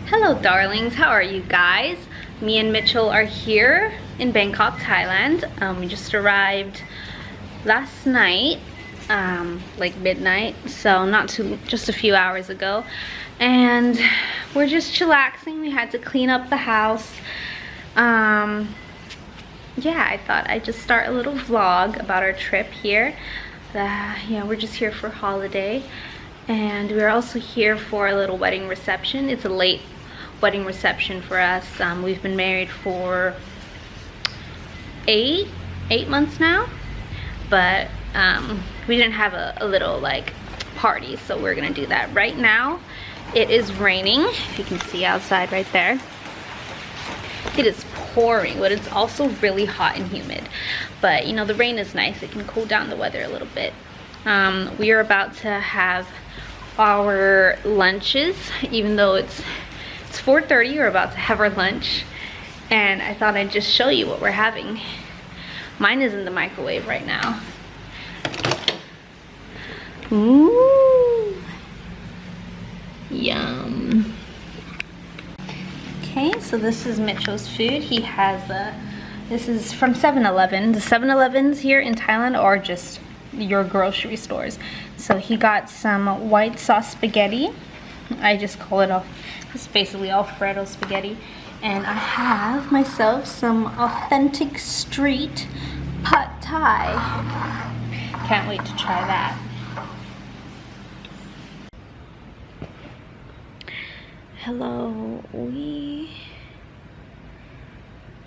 Hello darlings, how are you guys? Me and Mitchell are here in Bangkok, Thailand. We just arrived last night, like midnight, so just a few hours ago. And we're just chillaxing. We had to clean up the house. Yeah, I thought I'd just start a little vlog about our trip here. Yeah, we're just here for holiday. And we're also here for a little wedding reception. It's a late wedding reception for us. We've been married for eight months now, but we didn't have a little like party, so we're gonna do that right now. It is raining, if you can see outside right there. It is pouring, but it's also really hot and humid. But you know, the rain is nice. It can cool down the weather a little bit. We are about to have our lunches, even though it's 4:30. We're about to have our lunch, and I thought I'd just show you what we're having. Mine is in the microwave right now. Ooh, yum. Okay, so this is Mitchell's food. He has this is from 7-Eleven. The 7-Elevens here in Thailand are just your grocery stores. So he got some white sauce spaghetti. I just call it it's basically Alfredo spaghetti. And I have myself some authentic street pad thai. Can't wait to try that. Hello, we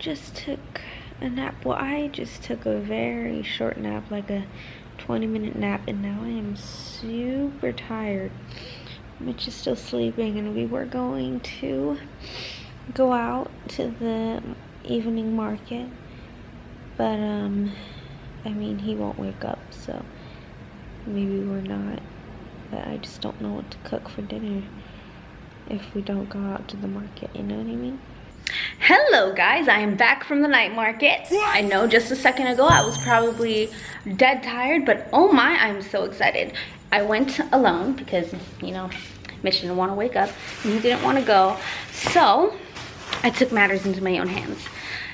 just took a nap. Well, I just took a very short nap, like a 20-minute nap, and now I am super tired. Mitch is still sleeping, and we were going to go out to the evening market, but I mean, he won't wake up, so maybe we're not. But I just don't know what to cook for dinner if we don't go out to the market, you know what I mean? Hello guys, I am back from the night market. I know just a second ago I was probably dead tired, but oh my, I'm so excited. I went alone because, you know, Mitch didn't want to wake up and he didn't want to go. So I took matters into my own hands.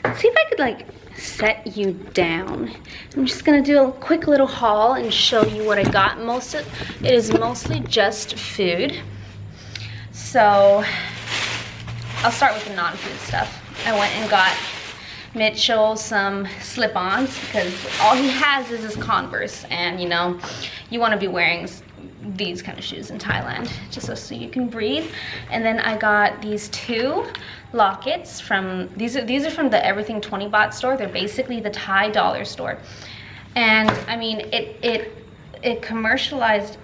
Let's see if I could like set you down. I'm just gonna do a quick little haul and show you what I got. It is mostly just food. So I'll start with the non-food stuff. I went and got Mitchell some slip-ons because all he has is his Converse, and you know, you want to be wearing these kind of shoes in Thailand just so you can breathe. And then I got these two lockets from these are from the Everything 20 Baht store. They're basically the Thai dollar store, and I mean it commercialized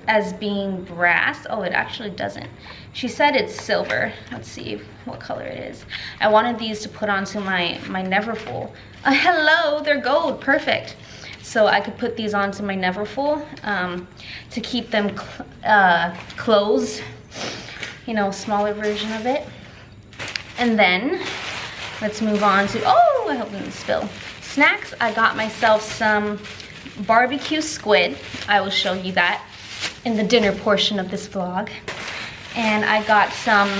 as being brass. Oh, it actually doesn't. She said it's silver. Let's see what color it is. I wanted these to put onto my Neverfull. Hello, they're gold. Perfect. So I could put these onto my Neverfull to keep them closed. You know, smaller version of it. And then let's move on to, oh, I hope it didn't spill. Snacks. I got myself some barbecue squid. I will show you that in the dinner portion of this vlog. And I got some,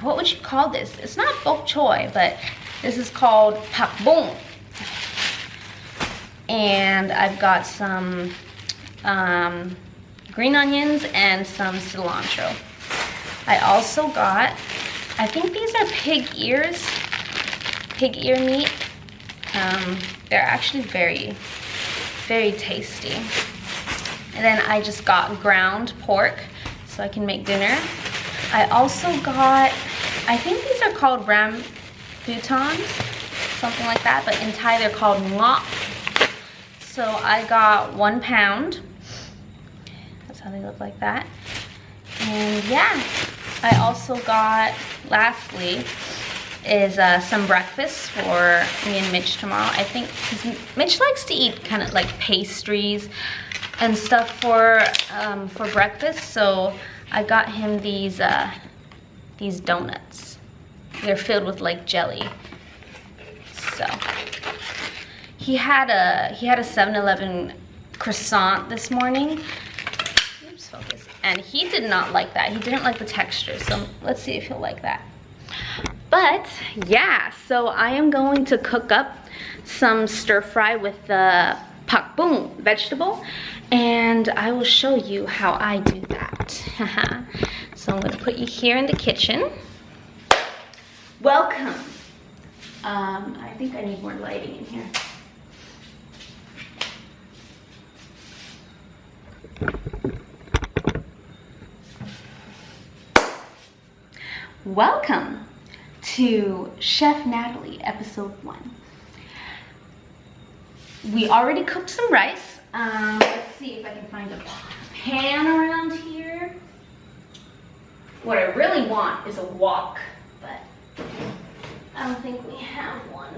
what would you call this? It's not bok choy, but this is called pak bong. And I've got some green onions and some cilantro. I also got, I think these are pig ear meat. They're actually very, very tasty. And then I just got ground pork so I can make dinner. I also got, I think these are called ram boutons, something like that, but in Thai they're called ngok. So I got 1 pound. That's how they look, like that. And yeah, I also got, lastly, is some breakfast for me and Mitch tomorrow. I think, because Mitch likes to eat kind of like pastries and stuff for breakfast, so I got him these donuts. They're filled with like jelly. So he had a 7-Eleven croissant this morning. Oops, focus. and he did not like that. He didn't like the texture, so let's see if he'll like that. But yeah, so I am going to cook up some stir fry with the pak bung vegetable, and I will show you how I do that. So I'm gonna put you here in the kitchen. Welcome. I think I need more lighting in here. Welcome to Chef Natalie, episode 1. We already cooked some rice. Let's see if I can find a pan around here. What I really want is a wok, but I don't think we have one.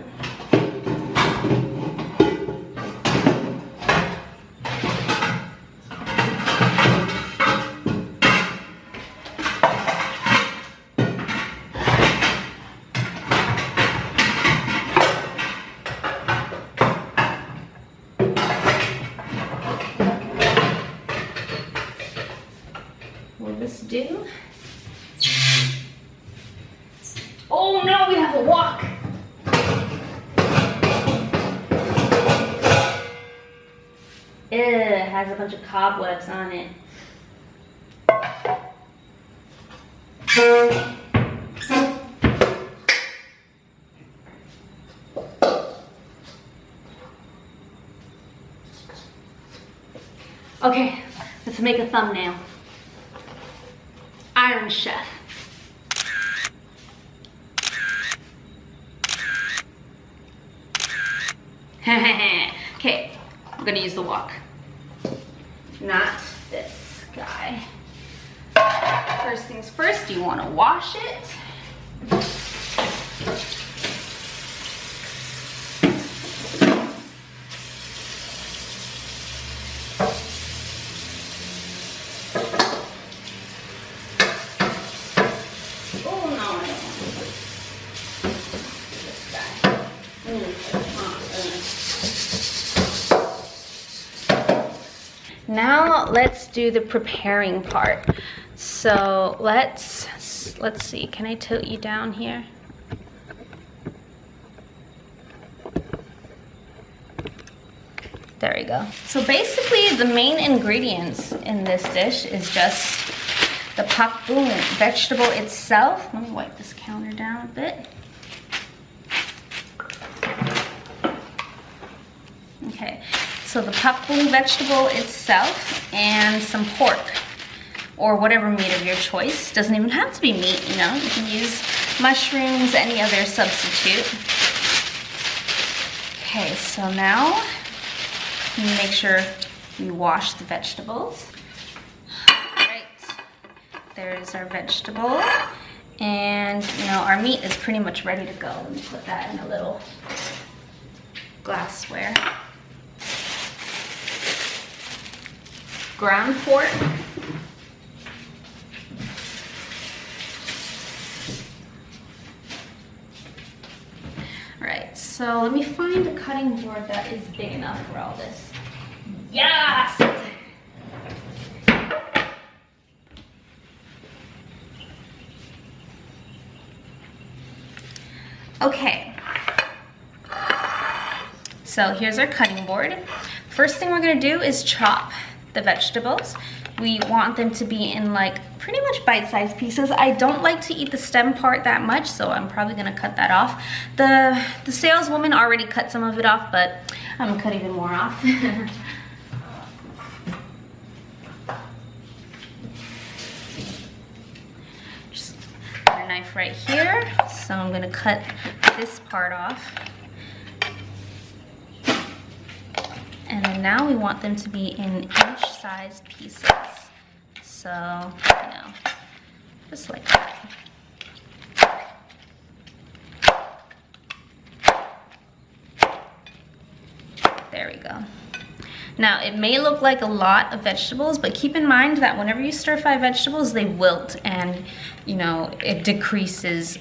Do. Oh no, we have a wok. It has a bunch of cobwebs on it. Okay, let's make a thumbnail. Iron Chef. Okay, I'm gonna use the wok. Not this guy. First things first, you wanna wash it. Now let's do the preparing part. So let's see, can I tilt you down here? There we go. So basically the main ingredients in this dish is just the pak bung vegetable itself. Let me wipe this counter down a bit. Okay, so the pak bung vegetable itself and some pork or whatever meat of your choice. Doesn't even have to be meat, you know. You can use mushrooms, any other substitute. Okay, so now make sure you wash the vegetables. All right, there's our vegetable. And you know, our meat is pretty much ready to go. Let me put that in a little glassware. Ground pork. All right, so let me find a cutting board that is big enough for all this. Yes! Okay. So here's our cutting board. First thing we're gonna do is chop the vegetables. We want them to be in like pretty much bite-sized pieces. I don't like to eat the stem part that much, so I'm probably gonna cut that off. The saleswoman already cut some of it off, but I'm gonna cut even more off. Just got a knife right here, so I'm gonna cut this part off. And then now we want them to be in inch-sized pieces. So, you know, just like that. There we go. Now, it may look like a lot of vegetables, but keep in mind that whenever you stir fry vegetables, they wilt and, you know, it decreases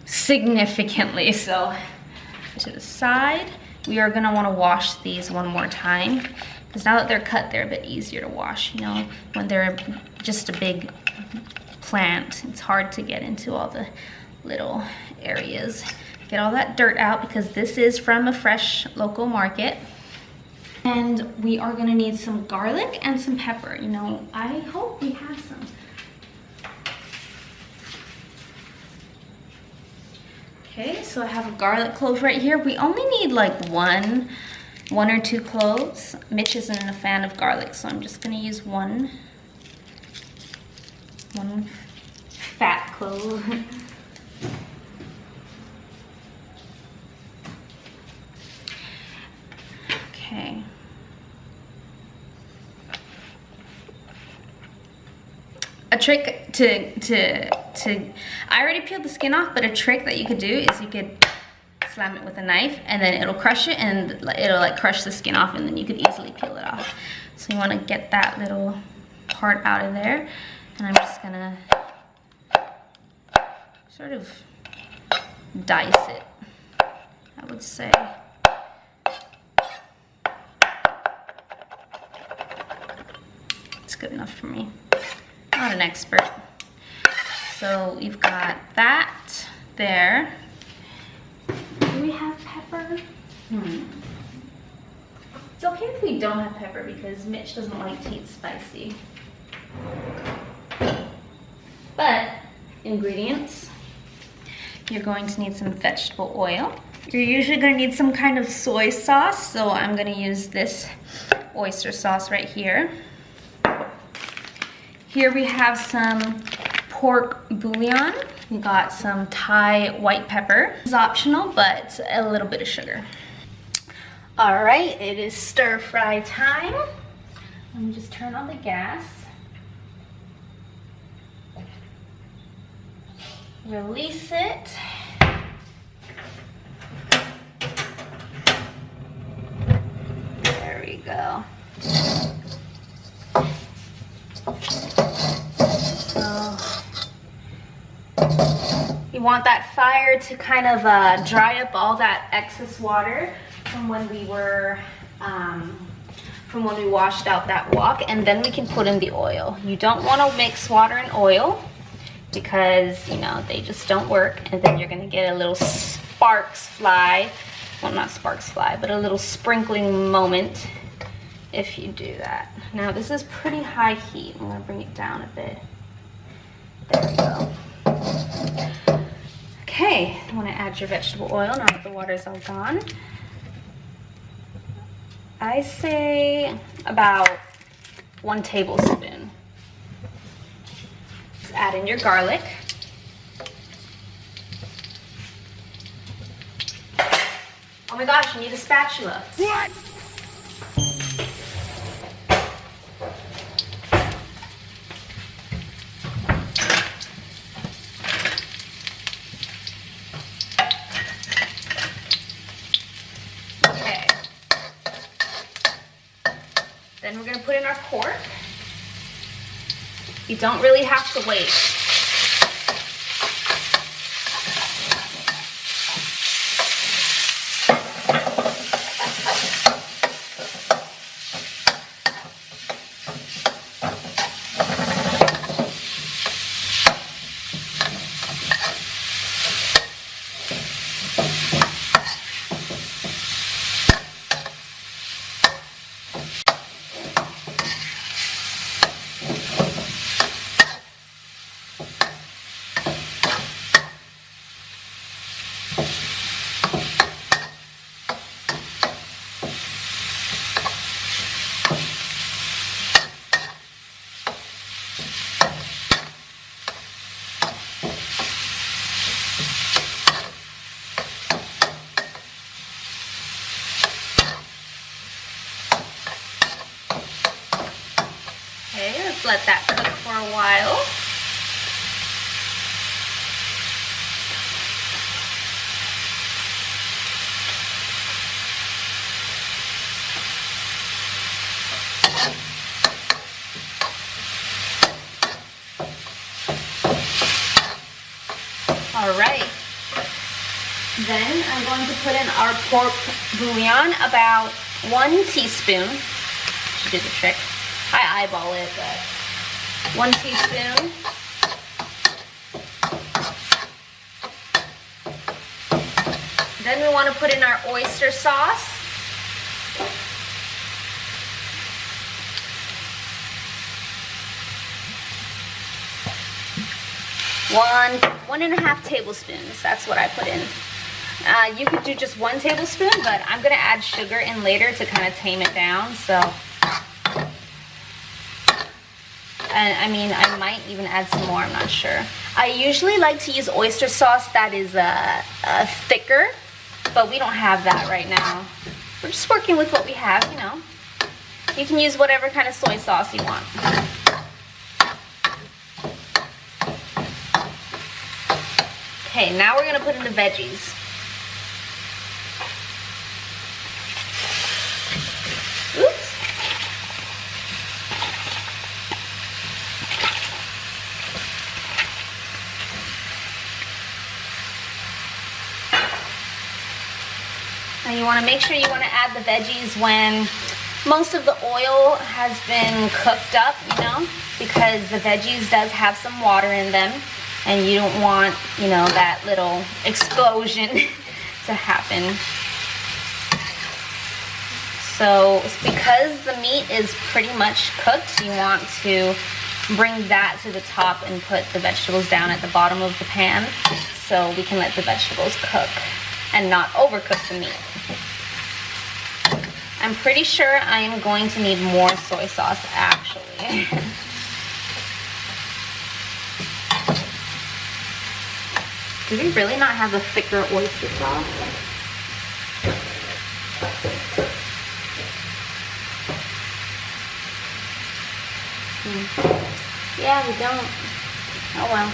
significantly. So, to the side. We are gonna wanna wash these one more time Because now that they're cut, they're a bit easier to wash, you know. When they're just a big plant, it's hard to get into all the little areas. Get all that dirt out because this is from a fresh local market. And we are gonna need some garlic and some pepper. You know, I hope we have some. Okay, so I have a garlic clove right here. We only need like one or two cloves. Mitch isn't a fan of garlic, so I'm just gonna use one fat clove. Okay. A trick I already peeled the skin off, but a trick that you could do is you could slam it with a knife and then it'll crush it and it'll like crush the skin off, and then you could easily peel it off. So you want to get that little part out of there, and I'm just gonna sort of dice it, I would say. It's good enough for me. Not an expert. So we've got that there. Do we have pepper? It's okay if we don't have pepper because Mitch doesn't like to eat spicy. But ingredients, you're going to need some vegetable oil. You're usually going to need some kind of soy sauce, so I'm going to use this oyster sauce right here. Here we have some pork bouillon. We got some Thai white pepper. It's optional, but a little bit of sugar. All right, it is stir fry time. Let me just turn on the gas. Release it. There we go. You want that fire to kind of dry up all that excess water from when we washed out that wok, and then we can put in the oil. You don't want to mix water and oil because, you know, they just don't work, and then you're gonna get a little sparks fly. Well, not sparks fly, but a little sprinkling moment if you do that. Now this is pretty high heat. I'm gonna bring it down a bit. There we go. Okay, you want to add your vegetable oil now that the water's all gone. I say about 1 tablespoon. Just add in your garlic. Oh my gosh, you need a spatula. What? Then we're gonna put in our pork. You don't really have to wait. Okay, let's let that cook for a while. All right. Then I'm going to put in our pork bouillon, about 1 teaspoon. to do the trick. I eyeball it, but 1 teaspoon. Then we want to put in our oyster sauce. 1.5 tablespoons. That's what I put in. You could do just 1 tablespoon, but I'm gonna add sugar in later to kind of tame it down. So, and I mean, I might even add some more. I'm not sure. I usually like to use oyster sauce that is thicker, but we don't have that right now. We're just working with what we have, you know. You can use whatever kind of soy sauce you want. Okay, now we're gonna put in the veggies. Oops. Now you wanna make sure you wanna add the veggies when most of the oil has been cooked up, you know, because the veggies does have some water in them. And you don't want, you know, that little explosion to happen. So because the meat is pretty much cooked, you want to bring that to the top and put the vegetables down at the bottom of the pan so we can let the vegetables cook and not overcook the meat. I'm pretty sure I am going to need more soy sauce actually. Do we really not have a thicker oyster sauce? Yeah, we don't. Oh well.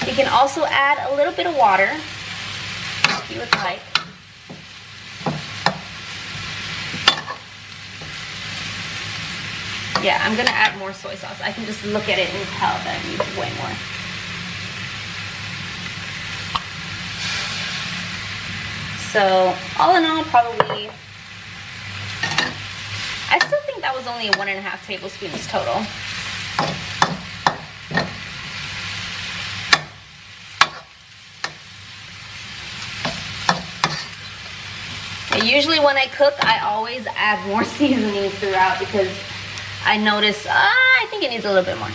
You can also add a little bit of water if you would like. Yeah, I'm gonna add more soy sauce. I can just look at it and tell that it needs way more. So, all in all, probably, I still think that was only 1.5 tablespoons total. Usually when I cook, I always add more seasonings throughout because I notice, I think it needs a little bit more.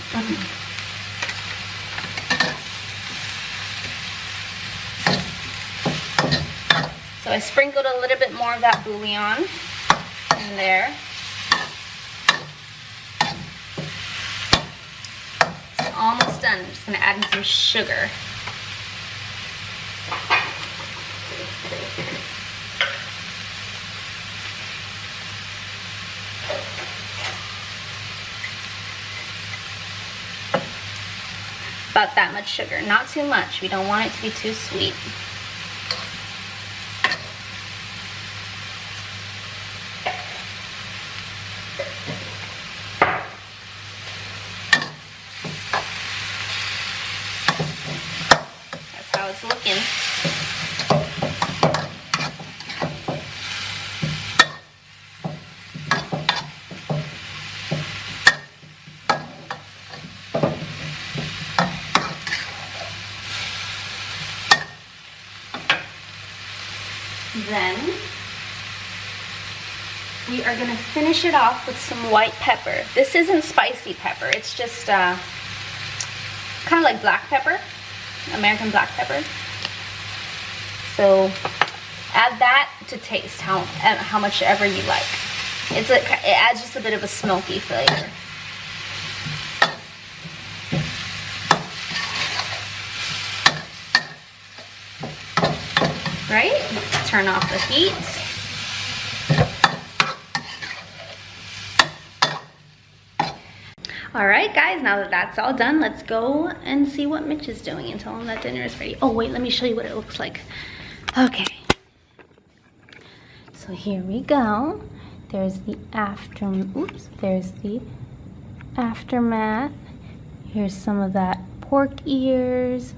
So I sprinkled a little bit more of that bouillon in there. It's almost done. I'm just gonna add in some sugar. About that much sugar, not too much. We don't want it to be too sweet. That's how it's looking. Then we are gonna finish it off with some white pepper. This isn't spicy pepper, it's just kind of like black pepper, American black pepper. So add that to taste, how much ever you like. It adds just a bit of a smoky flavor. Right? Turn off the heat. All right, guys, now that that's all done, let's go and see what Mitch is doing and tell him that dinner is ready. Oh, wait, let me show you what it looks like. Okay. So here we go. There's the there's the aftermath. Here's some of that pork ears.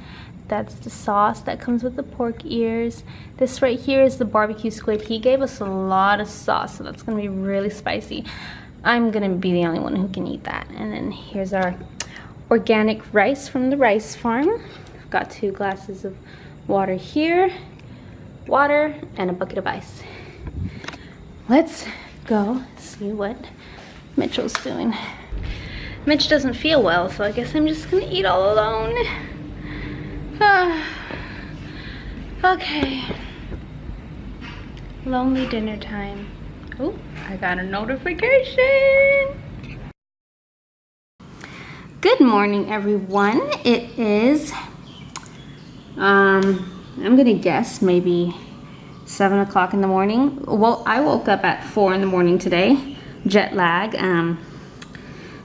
That's the sauce that comes with the pork ears. This right here is the barbecue squid. He gave us a lot of sauce, so that's gonna be really spicy. I'm gonna be the only one who can eat that. And then here's our organic rice from the rice farm. I've got 2 glasses of water here, water, and a bucket of ice. Let's go see what Mitchell's doing. Mitch doesn't feel well, so I guess I'm just gonna eat all alone. Okay. Lonely dinner time. Oh, I got a notification. Good morning, everyone. It is, I'm gonna guess maybe 7 o'clock in the morning. Well, I woke up at 4 in the morning today, jet lag.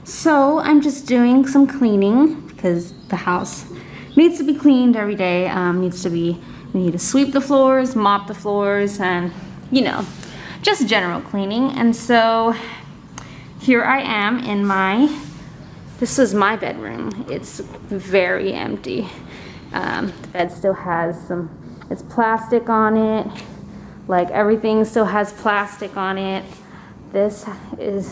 So I'm just doing some cleaning because the house needs to be cleaned every day. We need to sweep the floors, mop the floors, and you know, just general cleaning. And so here I am in this was my bedroom. It's very empty. The bed still has it's plastic on it. Like everything still has plastic on it. This is